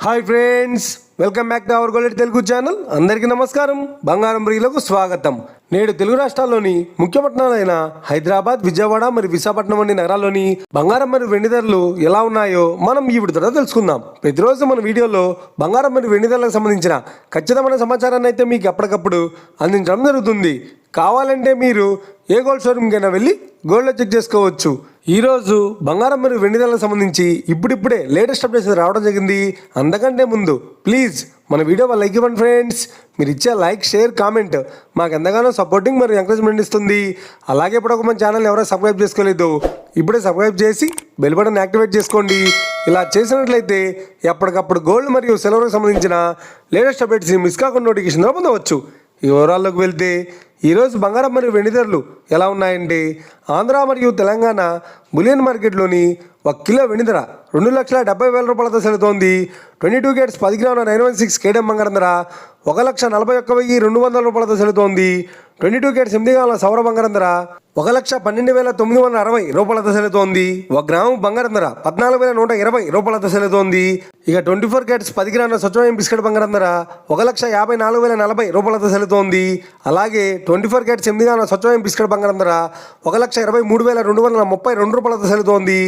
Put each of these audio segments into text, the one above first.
Hi friends, welcome back to our gold Telugu channel. అందరికీ నమస్కారం. బంగారం ప్రియులకు స్వాగతం. నేడు తెలుగు రాష్ట్రాల్లోని ముఖ్య పట్టణాలైన హైదరాబాద్, విజయవాడ మరియు విశాఖపట్నం వంటి నగరాల్లోని బంగారం మరియు వెండి ధరలు ఎలా ఉన్నాయో మనం ఈ వీడియోలో తెలుసుకుందాం. ప్రతిరోజు మన వీడియోలో బంగారం మరియు వెండి ధరలకు సంబంధించిన ఖచ్చితమైన సమాచారాన్ని అయితే మీకు ఎప్పటికప్పుడు అందించడం జరుగుతుంది. కావాలంటే మీరు ఏ గోల్డ్ షోరూమ్కైనా వెళ్ళి గోల్డ్లో చెక్ చేసుకోవచ్చు. ఈరోజు బంగారం మరియు వెండి ధరలకు సంబంధించి ఇప్పుడిప్పుడే లేటెస్ట్ అప్డేట్స్ రావడం జరిగింది. అంతకంటే ముందు ప్లీజ్ మన వీడియో లైక్ ఇవ్వండి ఫ్రెండ్స్. మీరు ఇచ్చే లైక్, షేర్, కామెంట్ మాకు ఎంతగానో సపోర్టింగ్ మరియు ఎంకరేజ్మెంట్ ఇస్తుంది. అలాగే ఇప్పుడు మన ఛానల్ ఎవరైనా సబ్స్క్రైబ్ చేసుకోలేదు, ఇప్పుడే సబ్స్క్రైబ్ చేసి బెల్ బటన్ యాక్టివేట్ చేసుకోండి. ఇలా చేసినట్లయితే ఎప్పటికప్పుడు గోల్డ్ మరియు సిల్వర్కి సంబంధించిన లేటెస్ట్ అప్డేట్స్ని మిస్ కాకుండా నోటిఫికేషన్ పొందవచ్చు. ఈ వివరాల్లోకి వెళ్తే ఈరోజు బంగారం మరియు వెండి ధరలు ఎలా ఉన్నాయంటే, ఆంధ్ర మరియు తెలంగాణ బులియన్ మార్కెట్లోని 1 కిలో వెండి ధర 2,70,000 రూపాయలతో సెలుతోంది. 22 క్యారెట్స్ 10 గ్రాముల 916 కేడం బంగారం ధర 1,41,200 రూపాయలతో సెలుతోంది. 22 క్యారెట్స్ 8 గ్రాముల సౌర బంగారం ధర 1,12,960 రూపాయలతో సెలుతోంది. 1 గ్రాము బంగారం ధర 14,120 రూపాయలతో సెలుతోంది. ఇక 24 క్యారెట్స్ 10 గ్రాముల స్వచ్ఛమైన బిస్కెట్ బంగారం ధర 1,54,040 రూపాయలతో సెలుతోంది. అలాగే 24 క్యారెట్స్ 8 గ్రాముల స్వచ్ఛమైన బిస్కెట్ బంగారం ధర 1,23,232 రూపాయలతో సెలుతోంది.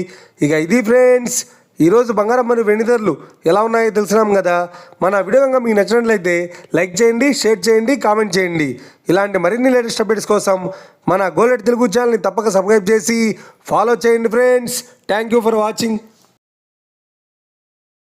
ఇక ఇది ఫ్రెండ్స్ ఈరోజు బంగారం మరియు వెండి ధరలు ఎలా ఉన్నాయో తెలుసున్నాం కదా. మన వీడియో కనుక మీకు నచ్చినట్లయితే లైక్ చేయండి, షేర్ చేయండి, కామెంట్ చేయండి. ఇలాంటి మరిన్ని లేటెస్ట్ అప్డేట్స్ కోసం మన గోల్డ్ తెలుగు ఛానల్ని తప్పక సబ్స్క్రైబ్ చేసి ఫాలో చేయండి friends. Thank you for watching.